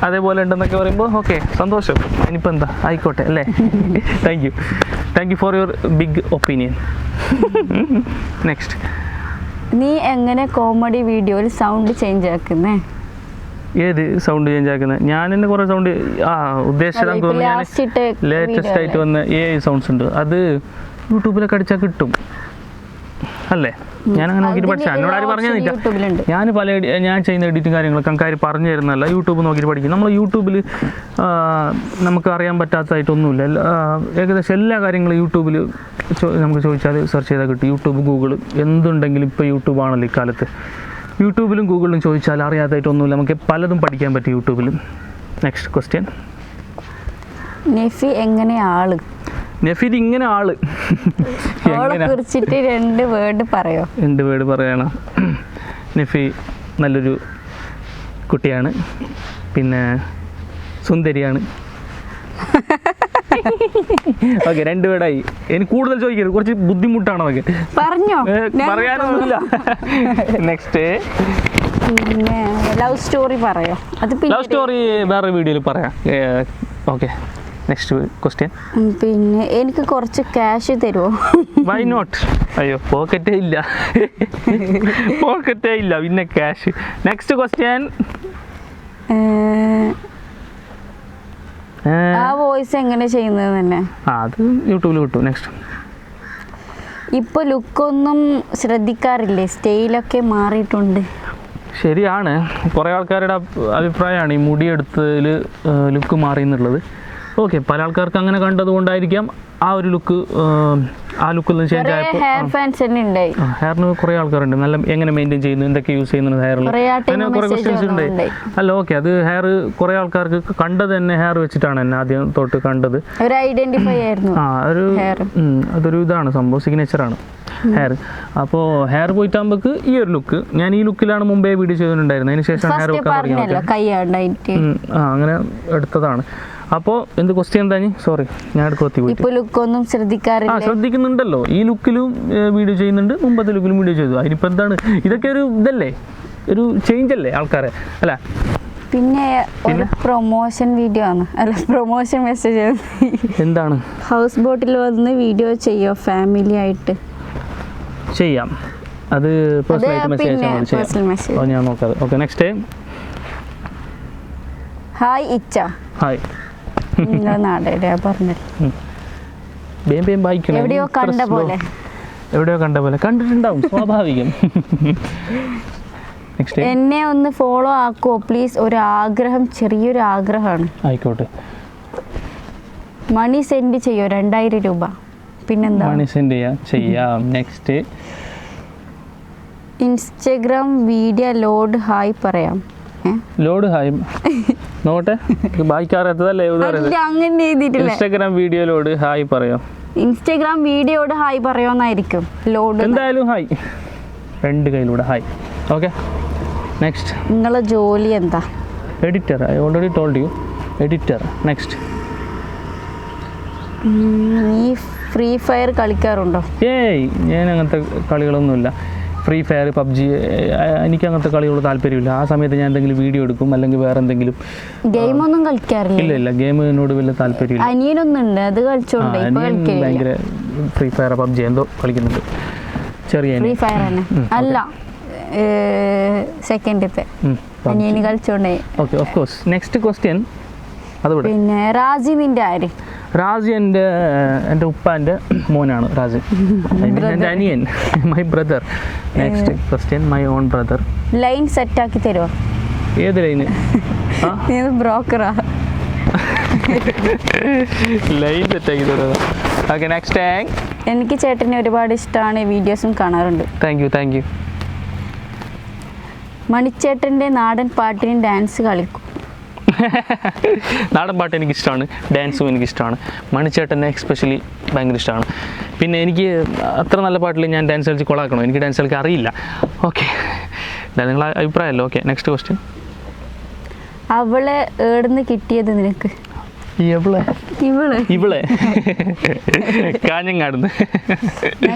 അതേപോലെ ഉണ്ടെന്നൊക്കെ പറയുമ്പോൾ ഓക്കെ, സന്തോഷം. ഇനിയിപ്പോൾ എന്താ, ആയിക്കോട്ടെ അല്ലേ. Thank you for your big opinion. Next. നീ എങ്ങനെ കോമഡി വീഡിയോയിൽ സൗണ്ട് ചേഞ്ച് ആക്കുന്നേ? ഏത് സൗണ്ട് ചേഞ്ച് ആക്കുന്നത്? ഞാൻ തന്നെ കുറേ സൗണ്ട് ഉദ്ദേശിച്ചതാന്ന് തോന്നുന്നു. ഞാൻ ലേറ്റസ്റ്റ് ആയിട്ട് വന്ന AI സൗണ്ട്സ് ഉണ്ട്, അത് യൂട്യൂബിലൊക്കെ അടിച്ചാൽ കിട്ടും. അല്ലേ? ഞാൻ അങ്ങനെ നോക്കിയിട്ട് പഠിച്ചാൽ എന്നോട് ആരും പറഞ്ഞു തന്നില്ല. യൂട്യൂബിലുണ്ട്. ഞാൻ ചെയ്യുന്ന എഡിറ്റിംഗ് കാര്യങ്ങളൊക്കെ ആൾക്കാർ പറഞ്ഞു തരുന്നതല്ല, യൂട്യൂബ് നോക്കിയിട്ട് പഠിക്കും. നമ്മൾ യൂട്യൂബിൽ നമുക്ക് അറിയാൻ പറ്റാത്തതായിട്ടൊന്നുമില്ല. ഏകദേശം എല്ലാ കാര്യങ്ങളും യൂട്യൂബിൽ നമുക്ക് ചോദിച്ചാൽ സെർച്ച് ചെയ്താൽ കിട്ടും. യൂട്യൂബ്, ഗൂഗിൾ, എന്തുണ്ടെങ്കിലും ഇപ്പോൾ യൂട്യൂബാണല്ലോ ഇക്കാലത്ത്. യൂട്യൂബിലും ഗൂഗിളിലും ചോദിച്ചാൽ അറിയാത്തതായിട്ടൊന്നുമില്ല, നമുക്ക് പലതും പഠിക്കാൻ പറ്റും യൂട്യൂബിൽ. Next question. നെഫി എങ്ങനെ ആള്? നഫീദ് ഇങ്ങനെ ആള് കുറിച്ചിട്ട് 2 വേർഡ് പറയോ? 2 വേർഡ് പറയണം. നഫി നല്ലൊരു കുട്ടിയാണ്, പിന്നെ സുന്ദരിയാണ്. ഓക്കെ, 2 വേർഡായി. എനിക്ക് കൂടുതൽ ചോദിക്കരുത്, കുറച്ച് ബുദ്ധിമുട്ടാണ് അതൊക്കെ. പറഞ്ഞോ, പറയാനൊന്നുമില്ല. നെക്സ്റ്റ്. പിന്നെ ലവ് സ്റ്റോറി പറയോ? അത് ലവ് സ്റ്റോറി വേറെ വീഡിയോയിൽ പറയാം. Okay, next question. പിന്നെ എനിക്ക് കുറച്ച് ക്യാഷ് തരുമോ? Why not? അയ്യോ, പോക്കറ്റേ ഇല്ല പിന്നെ ക്യാഷ്. Next question. ആ വോയിസ് എങ്ങനെ ചെയ്യുന്നത് തന്നെ? അത് യൂട്യൂബിൽ കിട്ടും. നെക്സ്റ്റ്. ഇപ്പൊ ലുക്കൊന്നും ശ്രദ്ധിക്കാറില്ലേ? സ്റ്റൈലൊക്കെ മാറിയിട്ടുണ്ട്. ശരിയാണ്, കുറേ ആൾക്കാരുടെ അഭിപ്രായമാണ് ഈ മുടിയെടുത്തതിൽ ലുക്ക് മാറി എന്നുള്ളത്. ഓക്കെ, പല ആൾക്കാർക്ക് അങ്ങനെ കണ്ടതുകൊണ്ടായിരിക്കാം ആ ഒരു ലുക്ക്, ആ ലുക്കൊന്നും ചേഞ്ച് ആയപ്പോൾ. ഹെയറിന് കുറേ ആൾക്കാരുണ്ട് നല്ല എങ്ങനെ മെയിൻറ്റെയിൻ ചെയ്യുന്നു, എന്തൊക്കെ യൂസ് ചെയ്യുന്നത് ഹെയറിൽ, അങ്ങനെ കുറേ ക്വസ്റ്റ്യൻസ് ഉണ്ട്. അല്ല, ഓക്കെ, അത് ഹെയർ കുറേ ആൾക്കാർക്ക് കണ്ടത് തന്നെ ഹെയർ വെച്ചിട്ടാണ് എന്നെ ആദ്യം തൊട്ട് കണ്ടത്. അതൊരു ഇതാണ് സംഭവം, സിഗ്നേച്ചറാണ് ഹെയർ. അപ്പോൾ ഹെയർ പോയിട്ടാകുമ്പോൾക്ക് ഈ ഒരു ലുക്ക്, ഞാൻ ഈ ലുക്കിലാണ് മുമ്പേ വീഡിയോ ചെയ്തിട്ടുണ്ടായിരുന്നത്. അതിന് ശേഷം ഹെയർ വെക്കാൻ തുടങ്ങി. അങ്ങനെ എടുത്തതാണ്. അപ്പോൾ എന്ത് ക്വസ്റ്റ്യൻ എന്താ? സോറി, ഞാൻ ശ്രദ്ധിക്കുന്നുണ്ടല്ലോ. ഈ ലുക്കിലും വീഡിയോ ചെയ്യുന്നുണ്ട്, മുമ്പത്തെ ലുക്കിലും വീഡിയോ ചെയ്തു. അതിനിപ്പോൾ എന്താണ്? ഇതൊക്കെ ഒരു ഇതല്ലേ, ഒരു ചേഞ്ച് അല്ലേ ആൾക്കാരെ, അല്ല? പിന്നെ പ്രൊമോഷൻ വീഡിയോ ആണ്, അല്ല പ്രൊമോഷൻ മെസ്സേജ്. എന്താണ്? ഹൗസ് ബോട്ടിൽ വന്ന് വീഡിയോ ചെയ്യോ ഫാമിലി ആയിട്ട്? ചെയ്യാം, അത് പേഴ്സണൽ മെസ്സേജ് ഞാൻ നോക്കാതെ. Okay, next. ഹായ് ഇച്ച. ഹായ്. എവിടെയോ കണ്ട പോലെ കണ്ടിട്ടുണ്ടാവും, സ്വാഭാവികം. എന്നെ ഒന്ന് ഫോളോ ആക്കുവോ പ്ലീസ്? ഒരു ആഗ്രഹം, ചെറിയൊരു ആഗ്രഹമാണ്. ആയിക്കോട്ടെ. മണി സെൻഡ് ചെയ്യോ? 2000 രൂപ. പിന്നെന്താ? മണി സെൻഡ് ചെയ്യാം. നെക്സ്റ്റ്. ഇൻസ്റ്റഗ്രാം വീഡിയോ ലോഡ് ഹായ് പറയാം. ലോഡ് ഹായ് നോട്ടെ, ബാക്കിക്കാരത്തതല്ലേ അങ്ങനെ എഴുതിയിട്ടില്ല. ഇൻസ്റ്റാഗ്രാം വീഡിയോ ലോഡ് ഹായ് പറയോ? ഇൻസ്റ്റാഗ്രാം വീഡിയോട് ഹായ് പറയുമെന്നായിരിക്കും. ലോഡ് എന്തായാലും ഹായ്, 2 കയ്യിലൂടെ ഹായ്. Okay, next. നിങ്ങളെ ജോലി എന്താ? Editor. I already told you, editor. Next. നീ ഫ്രീ ഫയർ കളിക്കാറുണ്ടോ? ഏയ്, ഞാൻ അങ്ങനത്തെ കളികളൊന്നുമില്ല. ഫ്രീ ഫയർ, പബ്ജി, എനിക്ക് അങ്ങനത്തെ കളികളോട് താല്പര്യമില്ല. ആ സമയത്ത് ഞാൻ എന്തെങ്കിലും വീഡിയോ എടുക്കും, അല്ലെങ്കിൽ വേറെ എന്തെങ്കിലും. ഗെയിമൊന്നും കളിക്കാറില്ല? ഇല്ല, ഗെയിമിനോട് വലിയ താല്പര്യമില്ല. അനിയനൊന്നുണ്ട്, അത് കളിച്ചോണ്ട് ഭയങ്കര ഫ്രീ ഫയർ, പബ്ജി എന്തോ കളിക്കുന്നുണ്ട്. ചെറിയ ഫ്രീ ഫയർ തന്നെ അല്ല, സെക്കൻഡത്തെ അനിയന് കളിച്ചോണ്ടേ. Okay, of course. Next question. അതുപോലെ പിന്നെ റാജി നിന്റെ ആര്? റാജി എൻ്റെ ഉപ്പാൻ്റെ മോനാണ് റാജി, എൻ്റെ അനിയൻ, my brother. Next question. My own brother. Line സെറ്റാക്കി തരുമോ? ഏത് ലൈന്? ബ്രോക്കറാ? ലൈൻ സെറ്റാക്കി തരുമോ? Okay, next. എനിക്ക് ചേട്ടനെ ഒരുപാട് ഇഷ്ടമാണ്, വീഡിയോസും കാണാറുണ്ട്. Thank you. മണിച്ചേട്ടൻ്റെ നാടൻ പാട്ടിന് ഡാൻസ് കളിക്കും? നാടൻ പാട്ട് എനിക്കിഷ്ടമാണ്, ഡാൻസും എനിക്കിഷ്ടമാണ്. മണിച്ചേട്ടനെ എക്സ്പെഷ്യലി ഭയങ്കര ഇഷ്ടമാണ്. പിന്നെ എനിക്ക് അത്ര നല്ല പാട്ടിൽ ഞാൻ ഡാൻസ് കളിച്ച് കൊളാക്കണോ? എനിക്ക് ഡാൻസ് കളിക്കാൻ അറിയില്ല. ഓക്കെ, നിങ്ങളെ അഭിപ്രായമല്ലോ. Okay, next question. അവളെ ഏടുന്ന് കിട്ടിയത് നിനക്ക്? ഇവളെ കാഞ്ഞങ്ങാടുന്ന്.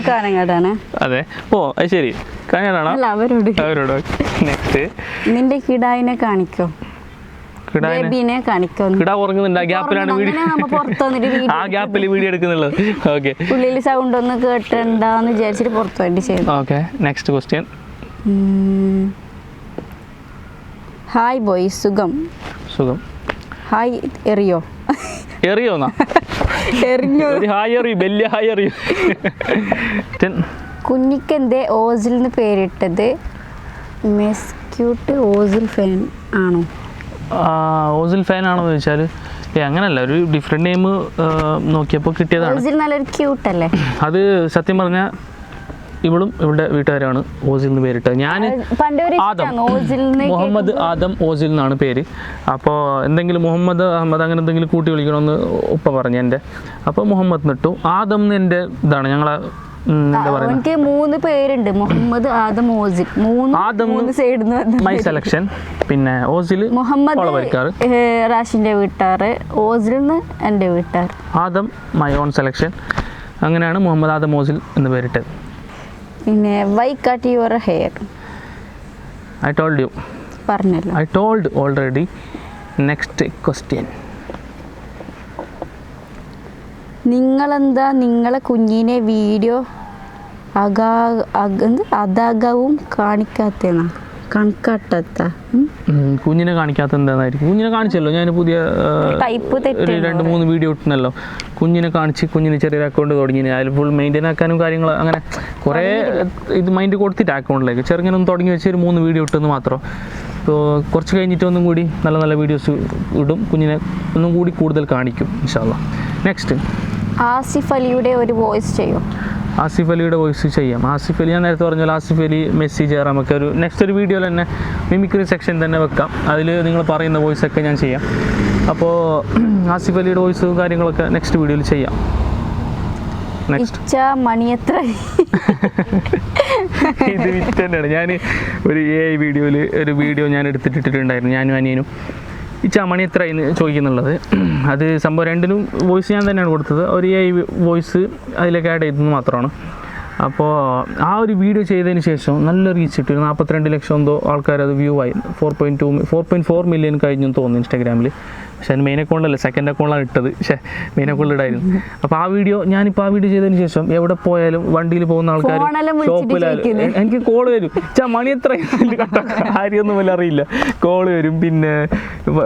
കാഞ്ഞങ്ങാടാണ്. അതെ. ഓ, അത് ശരി, കാഞ്ഞങ്ങാടാണോ? അവരോട്. നെക്സ്റ്റ്. നിന്റെ കിടായിനെ കാണിക്കോ? കിടാ ഉറങ്ങുന്നുണ്ട്, ആ ഗ്യാപ്പിലാണ് ആ ഗ്യാപ്പിൽ വീഡിയോ എടുക്കുന്നുള്ളത്. ഓക്കെ, ഉള്ളിൽ സൗണ്ട് ഒന്നും കേട്ടണ്ടെന്ന് വിചാരിച്ചിട്ട് പുറത്തു വേണ്ടി ചെയ്തു. Okay, next question. Hi boy, സുഖം. ഹായ് എറിയോന്നാ? ഹായ് എറിയോ, വലിയ ഹായ് എറിയോ. കുഞ്ഞിക്ക് എന്തേ ഓസിൽ എന്ന് പേരിട്ടത്? മെസ്ക്യൂട്ട് ഓസിൽ ഫാൻ ആണോ? ഓസിൽ ഫാൻ ആണോ എന്ന് ചോദിച്ചാൽ അങ്ങനല്ല, ഒരു ഡിഫറെൻറ്റ് നെയിം നോക്കിയപ്പോൾ കിട്ടിയതാണ്. ഓസിൽ നല്ലൊരു ക്യൂട്ട് അല്ലേ? അത് സത്യം പറഞ്ഞാൽ ഇവളും ഇവളുടെ വീട്ടുകാരാണ് ഓസിൽ എന്ന് പേരിട്ടത്. ഞാൻ ആദം, മുഹമ്മദ് ആദം ഓസിൽ എന്നാണ് പേര്. അപ്പോൾ എന്തെങ്കിലും മുഹമ്മദ് അഹമ്മദ് അങ്ങനെ എന്തെങ്കിലും കൂട്ടി വിളിക്കണമെന്ന് ഉപ്പ പറഞ്ഞു എൻ്റെ. അപ്പോൾ മുഹമ്മദ് നിട്ടു. ആദം എന്ന് എൻ്റെ ഇതാണ്, ഞങ്ങളെ എന്താ പറയുക, എനിക്ക് 3 പേരുണ്ട്, Muhammad Adam Ozil. Adam my selection, പിന്നെ ഓസിൽ മുഹമ്മദ് റാഷിന്റെ വീട്ടുകാർ, ഓസിൽ എൻ്റെ വീട്ടുകാർ. Adam my own selection. അങ്ങനെയാണ് മുഹമ്മദ് ആദം ഓസിൽ എന്ന് പേരിട്ടത്. പിന്നെ why cut your hair? I told you, പറഞ്ഞല്ലോ. I told already. Next question. നിങ്ങളെന്താ നിങ്ങളെ കുഞ്ഞിനെ വീഡിയോ അതാകവും കണക്കാട്ടാത്ത? കുഞ്ഞിനെ കാണിക്കാത്ത എന്തായിരിക്കും? കുഞ്ഞിനെ കാണിച്ചല്ലോ ഞാൻ, പുതിയ 2-3 വീഡിയോ ഇട്ടുന്നല്ലോ. കുഞ്ഞിനെ കാണിച്ച് കുഞ്ഞിന് ചെറിയൊരു അക്കൗണ്ട് തുടങ്ങി. അതിൽ ഫുൾ മെയിൻറ്റെയിൻ ആക്കാനും കാര്യങ്ങൾ അങ്ങനെ കുറേ ഇത് മൈൻഡ് കൊടുത്തിട്ട് അക്കൗണ്ടിലേക്ക് ചെറുങ്ങനെ ഒന്ന് തുടങ്ങി വെച്ച് ഒരു 3 വീഡിയോ ഇട്ടെന്ന് മാത്രം. അപ്പോൾ കുറച്ച് കഴിഞ്ഞിട്ട് ഒന്നും കൂടി നല്ല നല്ല വീഡിയോസ് ഇടും, കുഞ്ഞിനെ ഒന്നും കൂടി കൂടുതൽ കാണിക്കും ഇൻഷാ അല്ലാഹ്. നെക്സ്റ്റ്, ആസിഫ് അലിയുടെ ഒരു വോയിസ് ചെയ്യും. ആസിഫ് അലിയുടെ വോയിസ് ചെയ്യാം. ആസിഫ് അലി ഞാൻ നേരത്തെ പറഞ്ഞാൽ ആസിഫ് അലി, മെസ്സി, ജയറാമൊക്കെ ഒരു നെക്സ്റ്റ് ഒരു വീഡിയോയിൽ തന്നെ മിമിക്രി സെക്ഷൻ തന്നെ വെക്കാം. അതിൽ നിങ്ങൾ പറയുന്ന വോയിസൊക്കെ ഞാൻ ചെയ്യാം. അപ്പോൾ ആസിഫ് അലിയുടെ വോയിസ് കാര്യങ്ങളൊക്കെ നെക്സ്റ്റ് വീഡിയോയിൽ ചെയ്യാം. നെക്സ്റ്റ്, മണി എത്ര? ഇത് വിറ്റ് തന്നെയാണ്. ഞാൻ ഒരു വീഡിയോയിൽ ഒരു വീഡിയോ ഞാൻ എടുത്തിട്ടിട്ടുണ്ടായിരുന്നു, ഞാനും അനിയനും. ഈ മണി എത്ര എന്ന് ചോദിക്കുന്നുള്ളത്. അത് സംഭവം രണ്ടിനും വോയിസ് ഞാൻ തന്നെയാണ് കൊടുത്തത്. ഒരു വോയിസ് അതിലേക്ക് ആഡ് ചെയ്തത് മാത്രമാണ്. അപ്പോൾ ആ ഒരു വീഡിയോ ചെയ്തതിന് ശേഷം നല്ല റീച്ച് കിട്ടി. 42 ലക്ഷം എന്തോ ആൾക്കാർ അത് വ്യൂ ആയി. 4.4 മില്യൺ കഴിഞ്ഞു തോന്നുന്നു ഇൻസ്റ്റാഗ്രാമിൽ. പക്ഷേ അത് മെയിൻ അക്കൗണ്ടല്ല, സെക്കൻഡ് അക്കൗണ്ടിലാണ് ഇട്ടത്. മെയിൻ അക്കൗണ്ടിൽ ഇടായിരുന്നു. അപ്പോൾ ആ വീഡിയോ ഞാനിപ്പോൾ ആ വീഡിയോ ചെയ്തതിന് ശേഷം എവിടെ പോയാലും വണ്ടിയിൽ പോകുന്ന ആൾക്കാർ, ഷോപ്പിലായാലും എനിക്ക് കോൾ വരും. മണി എത്ര കാര്യമൊന്നും വല്ല അറിയില്ല. കോൾ വരും. പിന്നെ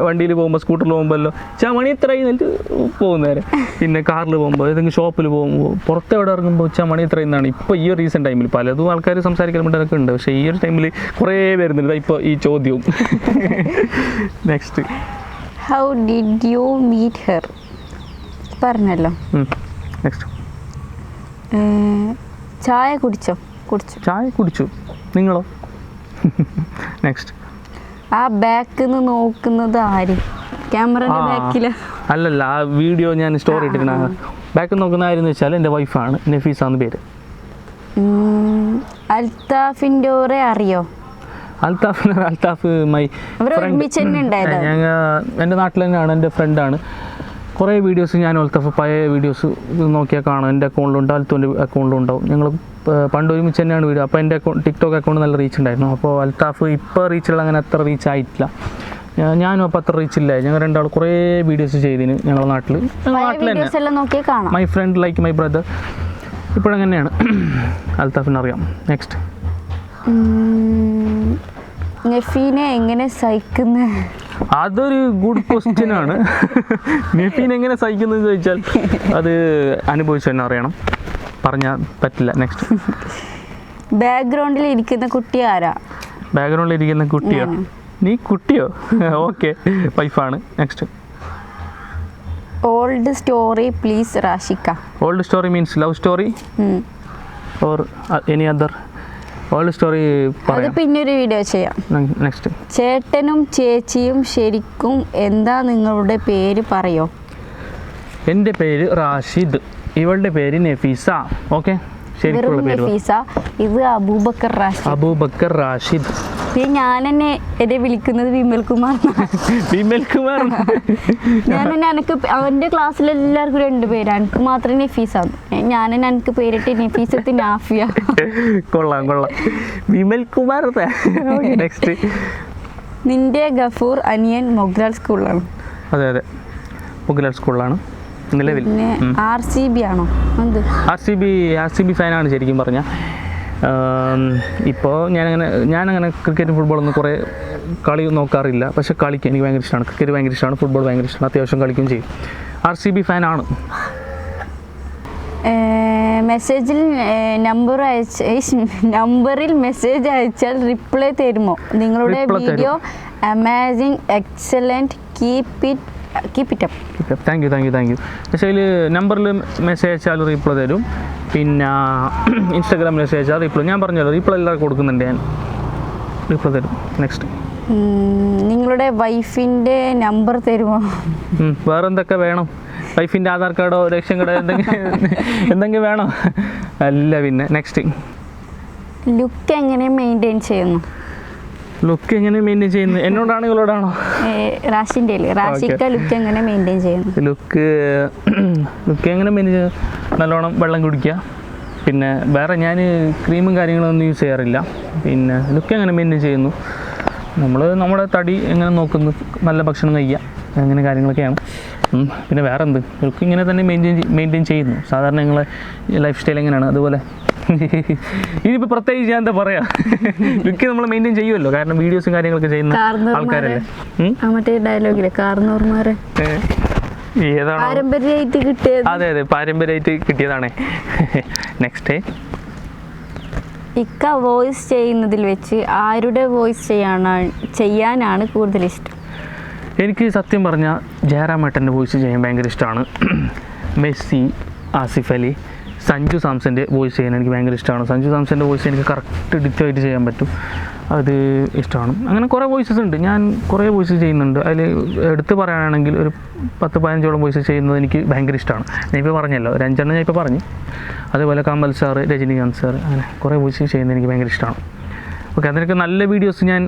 വണ്ടിയിൽ പോകുമ്പോൾ, സ്കൂട്ടറിൽ പോകുമ്പോഴല്ലോ മണി എത്ര എന്നിട്ട് പോകുന്നേരം. പിന്നെ കാറിൽ പോകുമ്പോൾ, ഏതെങ്കിലും ഷോപ്പിൽ പോകുമ്പോൾ, പുറത്ത് എവിടെ ഇറങ്ങുമ്പോൾ മണി എത്ര എന്നാണ്. ഇപ്പോൾ ഈ റീസെൻറ്റ് ടൈമിൽ പലതും ആൾക്കാർ സംസാരിക്കാൻ വേണ്ടിയൊക്കെ ഉണ്ട്. പക്ഷേ ഈ ഒരു ടൈമിൽ കുറേ വരുന്നുണ്ട് ഇപ്പോൾ ഈ ചോദ്യവും. Next, how did you meet her? പറഞ്ഞല്ലോ. നെക്സ്റ്റ്, ചായ കുടിച്ചു. ചായ കുടിച്ചു. നിങ്ങളോ? നെക്സ്റ്റ്, ആ ബാക്കിൽ നിന്ന് നോക്കുന്നത് ആര്? ക്യാമറയുടെ ബാക്കില്? അല്ലല്ല, ആ വീഡിയോ ഞാൻ സ്റ്റോറി ഇട്ടിട്ടുണ്ട്. ബാക്കിൽ നോക്കുന്ന ആരെന്ന് വെച്ചാൽ എൻ്റെ വൈഫാണ്, നഫീസാന്ന് പേര്. അൽത്താഫിൻ്റെ അറിയോ? Althaf my friend. എൻ്റെ നാട്ടിൽ തന്നെയാണ്, എൻ്റെ ഫ്രണ്ടാണ്. കുറേ വീഡിയോസ് ഞാൻ അൽത്താഫ് പഴയ വീഡിയോസ് നോക്കിയാൽ കാണാം. എൻ്റെ അക്കൗണ്ടിലുണ്ട്, അൽത്തുവിൻ്റെ അക്കൗണ്ടിലും ഉണ്ടാവും. ഞങ്ങൾ പണ്ട് ഒരുമിച്ച് തന്നെയാണ് വീഡിയോ. അപ്പോൾ എൻ്റെ ടിക്ടോക്ക് അക്കൗണ്ട് നല്ല റീച്ച് ഉണ്ടായിരുന്നു. അപ്പോൾ അൽത്താഫ് ഇപ്പോൾ റീച്ചുള്ള അങ്ങനെ അത്ര റീച്ച് ആയിട്ടില്ല. ഞാനും അപ്പോൾ അത്ര റീച്ച് ഇല്ല. ഞങ്ങൾ രണ്ടാൾ കുറേ വീഡിയോസ് ചെയ്തിന് ഞങ്ങളുടെ നാട്ടിൽ തന്നെ. My friend like my brother. ഇപ്പോഴങ്ങനെയാണ്. അൽത്താഫിനെ അറിയാം. നെക്സ്റ്റ്, നഫീനെ എങ്ങനെ സഹിക്കുന്നത്? അതൊരു ഗുഡ് ക്വസ്റ്റ്യൻ ആണ്. നഫീൻ എങ്ങനെ സഹിക്കുന്നത് ചോദിച്ചാൽ അത് അനുഭവിച്ചു തന്നെ അറിയണം, പറഞ്ഞാൽ പറ്റില്ല. നെക്സ്റ്റ്, ബാക്ക്ഗ്രൗണ്ടിൽ ഇരിക്കുന്ന കുട്ടി ആരാ? ബാക്ക്ഗ്രൗണ്ടിൽ ഇരിക്കുന്ന കുട്ടിയോ? നീ കുട്ടിയോ? ഓക്കെ, വൈഫാണ്. നെക്സ്റ്റ്, ഓൾഡ് സ്റ്റോറി പ്ലീസ് റാഷിക്ക. Old story means love story or any other? Old story പറയാം, പിന്നൊരു വീഡിയോ ചെയ്യാം. നെക്സ്റ്റ്, ചേട്ടനും ചേച്ചിയും ശരിക്കും എന്താ നിങ്ങളുടെ പേര് പറയോ? എൻ്റെ പേര് റാഷിദ്, ഇവളുടെ പേര് നഫീസ. ഓക്കെ, ശരിക്കുള്ള പേര് നഫീസ. ഇത് അബൂബക്കർ റാഷിദ്. അബൂബക്കർ റാഷിദ്. പിന്നെ ഞാൻ തന്നെ എന്നെ വിളിക്കുന്നത് വിമൽ കുമാർ. വിമൽ കുമാർ. ഞാൻ തന്നെ എനിക്ക് അവൻ്റെ ക്ലാസ്സിൽ എല്ലാവർക്കും 2 പേര്, എനിക്ക് മാത്രം നഫീസാണ്. ഞാൻ തന്നെ എനിക്ക് പേരിട്ട് നഫീസത്ത് നാഫിയ. കൊള്ളാം കൊള്ളാം, വിമൽ കുമാർ. നെക്സ്റ്റ്, നിന്റെ ഗഫൂർ അനിയൻ മൊഗ്ലാൽ സ്കൂളിലാണ്. അതെ അതെ, മൊഗ്ലാൽ സ്കൂളിലാണ് നിലവിൽ. പിന്നെ RCB ആണോ? എന്ത് RCB ഫാനാണ് ശരിക്കും പറഞ്ഞാൽ. ഇപ്പോൾ ഞാനങ്ങനെ ക്രിക്കറ്റും ഫുട്ബോളൊന്നും കുറേ കളി നോക്കാറില്ല. പക്ഷേ കളിക്കാൻ എനിക്ക് ഭയങ്കര ഇഷ്ടമാണ്. ക്രിക്കറ്റ് ഭയങ്കര ഇഷ്ടമാണ്, ഫുട്ബോൾ ഭയങ്കര ഇഷ്ടമാണ്. അത്യാവശ്യം കളിക്കുകയും ചെയ്യും. RCB ഫാനാണ്. മെസ്സേജിൽ നമ്പറിൽ മെസ്സേജ് അയച്ചാൽ റിപ്ലൈ തരുമോ? നിങ്ങളുടെ Reply തരും. Video amazing, excellent, keep it up. Thank you. പക്ഷേ അതിൽ നമ്പറിൽ മെസ്സേജ് അയച്ചാൽ റീപ്ലൈ തരും. പിന്നെ ഇൻസ്റ്റാഗ്രാമിൽ മെസ്സേജ് അയച്ചാൽ റീപ്ലൈ, ഞാൻ പറഞ്ഞല്ലോ റീപ്ലൈ എല്ലാവർക്കും കൊടുക്കുന്നുണ്ട്, ഞാൻ റീപ്ലൈ തരും. നെക്സ്റ്റ്, നിങ്ങളുടെ വൈഫിൻ്റെ നമ്പർ തരുമോ? വേറെ എന്തൊക്കെ വേണം? വൈഫിൻ്റെ ആധാർ കാർഡോ റേഷൻ കാർഡോ എന്തെങ്കിലും വേണോ? അല്ല. പിന്നെ നെക്സ്റ്റ്, ലുക്ക് എങ്ങനെ മെയിൻറ്റെയിൻ ചെയ്യുന്നു? ലുക്ക് എങ്ങനെ മെയിൻറ്റെയിൻ ചെയ്യുന്നത്? എന്നോടാണോ ഇവളോടാണോ? റാഷിൻ്റെ റാഷിക്ക ലുക്ക് എങ്ങനെ മെയിൻറ്റെയിൻ ചെയ്യുന്നു? ലുക്ക് എങ്ങനെ മെയിൻറ്റെയിൻ ചെയ്യുന്നത്? നല്ലോണം വെള്ളം കുടിക്കുക. പിന്നെ വേറെ ഞാൻ ക്രീമും കാര്യങ്ങളൊന്നും യൂസ് ചെയ്യാറില്ല. പിന്നെ ലുക്ക് എങ്ങനെ മെയിൻറ്റെയിൻ ചെയ്യുന്നു? നമ്മൾ നമ്മുടെ തടി എങ്ങനെ നോക്കുന്നു, നല്ല ഭക്ഷണം കഴിക്കുക, അങ്ങനെ കാര്യങ്ങളൊക്കെയാണ്. പിന്നെ വേറെ എന്ത്, ലുക്ക് ഇങ്ങനെ തന്നെ മെയിൻറ്റെയിൻ ചെയ്യുന്നു. സാധാരണ നിങ്ങളെ ലൈഫ് സ്റ്റൈൽ എങ്ങനെയാണ് അതുപോലെ. ഇനിയിപ്പോൾ പ്രത്യേകിച്ച് ഞാൻ എന്താ പറയാ, ലുക്ക് നമ്മൾ മെയിൻറ്റെയിൻ ചെയ്യുമല്ലോ, കാരണം വീഡിയോസും കാര്യങ്ങളൊക്കെ ചെയ്യുന്ന ആൾക്കാരല്ലേ. മറ്റേ ഡയലോഗില്ലേ, കാർന്നൂർമാരെ ഏതാണ്? പാരമ്പര്യമായിട്ട് കിട്ടിയത്. അതെ, പാരമ്പര്യമായിട്ട് കിട്ടിയതാണേ. നെക്സ്റ്റ്, ഇക്ക വോയിസ് ചെയ്യുന്നതിൽ വെച്ച് ആരുടെ വോയിസ് ചെയ്യാനാണ് കൂടുതൽ ഇഷ്ടം? എനിക്ക് സത്യം പറഞ്ഞാൽ ജയറാമേട്ടൻ്റെ വോയിസ് ചെയ്യാൻ ഭയങ്കര ഇഷ്ടമാണ്. മെസ്സി, ആസിഫ് അലി, സഞ്ജു സാംസൻ്റെ വോയിസ് ചെയ്യാൻ എനിക്ക് ഭയങ്കര ഇഷ്ടമാണ്. സഞ്ജു സാംസൻ്റെ വോയിസ് എനിക്ക് കറക്റ്റ് ഡിക്റ്റായിട്ട് ചെയ്യാൻ പറ്റും, അത് ഇഷ്ടമാണ്. അങ്ങനെ കുറേ വോയിസസ് ഉണ്ട്, ഞാൻ കുറേ വോയിസ് ചെയ്യുന്നുണ്ട്. അതിൽ എടുത്ത് പറയുകയാണെങ്കിൽ ഒരു 10-15ഓളം വോയിസ് ചെയ്യുന്നത് എനിക്ക് ഭയങ്കര ഇഷ്ടമാണ്. ഞാൻ ഇപ്പോൾ പറഞ്ഞല്ലോ, ഒരു 5 ഞാൻ ഇപ്പോൾ പറഞ്ഞു. അതേപോലെ കമൽ സാറ്, രജനീകാന്ത് സാറ്, അങ്ങനെ കുറേ വോയിസ് ചെയ്യുന്നത് എനിക്ക് ഭയങ്കര ഇഷ്ടമാണ്. ഓക്കെ, അതിനൊക്കെ നല്ല വീഡിയോസ് ഞാൻ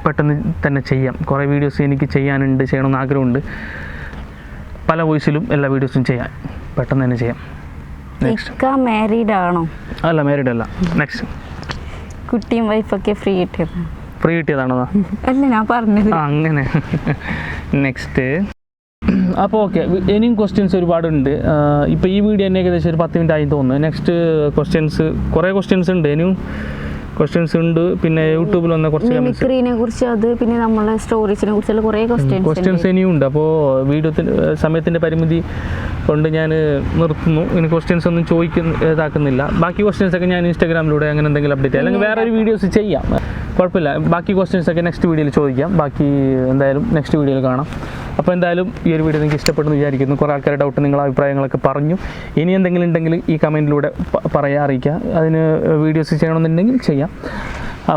പെട്ടെന്ന് തന്നെ ചെയ്യാം. കുറേ വീഡിയോസ് എനിക്ക് ചെയ്യണമെന്ന് ആഗ്രഹമുണ്ട്. പല വോയിസിലും എല്ലാ വീഡിയോസും ചെയ്യാൻ പെട്ടെന്ന് തന്നെ ചെയ്യാം. ഇക്ക മാരീഡ് ആണോ? അല്ല, മാരീഡ് അല്ല. നെക്സ്റ്റ്, കുട്ടിയും വൈഫൊക്കെ ഫ്രീ കിട്ടിയതാണോ? അല്ല, ഞാൻ പറഞ്ഞത് അങ്ങനെ. നെക്സ്റ്റ്, അപ്പോൾ ഓക്കെ, ഇനിയും ക്വസ്റ്റ്യൻസ് ഒരുപാടുണ്ട്. ഇപ്പോൾ ഈ വീഡിയോ തന്നെ ഏകദേശം ഒരു 10 മിനിറ്റ് ആയി തോന്നുന്നു. നെക്സ്റ്റ് കുറേ ക്വസ്റ്റ്യൻസ് ഉണ്ട്, ഇനിയും ക്വസ്റ്റ്യൻസ് ഉണ്ട്. പിന്നെ യൂട്യൂബിൽ വന്ന കുറച്ച് മിമിക്രീനെ കുറിച്ച്, അത് പിന്നെ നമ്മളെ സ്റ്റോറീസിനെ കുറിച്ചുള്ള കുറേ ക്വസ്റ്റ്യൻസ് ഇനിയും ഉണ്ട്. അപ്പോൾ സമയത്തിൻ്റെ പരിമിതി കൊണ്ട് ഞാൻ നിർത്തുന്നു. ഇനി ക്വസ്റ്റ്യൻസ് ഒന്നും ഇതാക്കുന്നില്ല. ബാക്കി ക്വസ്റ്റ്യൻസൊക്കെ ഞാൻ ഇൻസ്റ്റാഗ്രാമിലൂടെ അങ്ങനെ എന്തെങ്കിലും അപ്ഡേറ്റ് ചെയ്യാം, അല്ലെങ്കിൽ വേറെ ഒരു വീഡിയോസ് ചെയ്യാം, കുഴപ്പമില്ല. ബാക്കി ക്വസ്റ്റ്യൻസൊക്കെ നെക്സ്റ്റ് വീഡിയോയിൽ ചോദിക്കാം. ബാക്കി എന്തായാലും നെക്സ്റ്റ് വീഡിയോയിൽ കാണാം. അപ്പോൾ എന്തായാലും ഈ ഒരു വീഡിയോ നിങ്ങൾക്ക് ഇഷ്ടപ്പെട്ടെന്ന് വിചാരിക്കുന്നു. കുറേ ആൾക്കാരുടെ ഡൗട്ട്, നിങ്ങളുടെ അഭിപ്രായങ്ങളൊക്കെ പറഞ്ഞു. ഇനി എന്തെങ്കിലും ഉണ്ടെങ്കിൽ ഈ കമൻറ്റിലൂടെ അറിയിക്കുക. അതിന് വീഡിയോസ് ചെയ്യണമെന്നുണ്ടെങ്കിൽ ചെയ്യാം.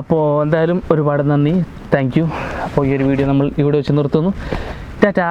അപ്പോൾ എന്തായാലും ഒരുപാട് നന്ദി, താങ്ക് യു. അപ്പോൾ ഈ ഒരു വീഡിയോ നമ്മൾ ഇവിടെ വെച്ച് നിർത്തുന്നു. ടാറ്റാ.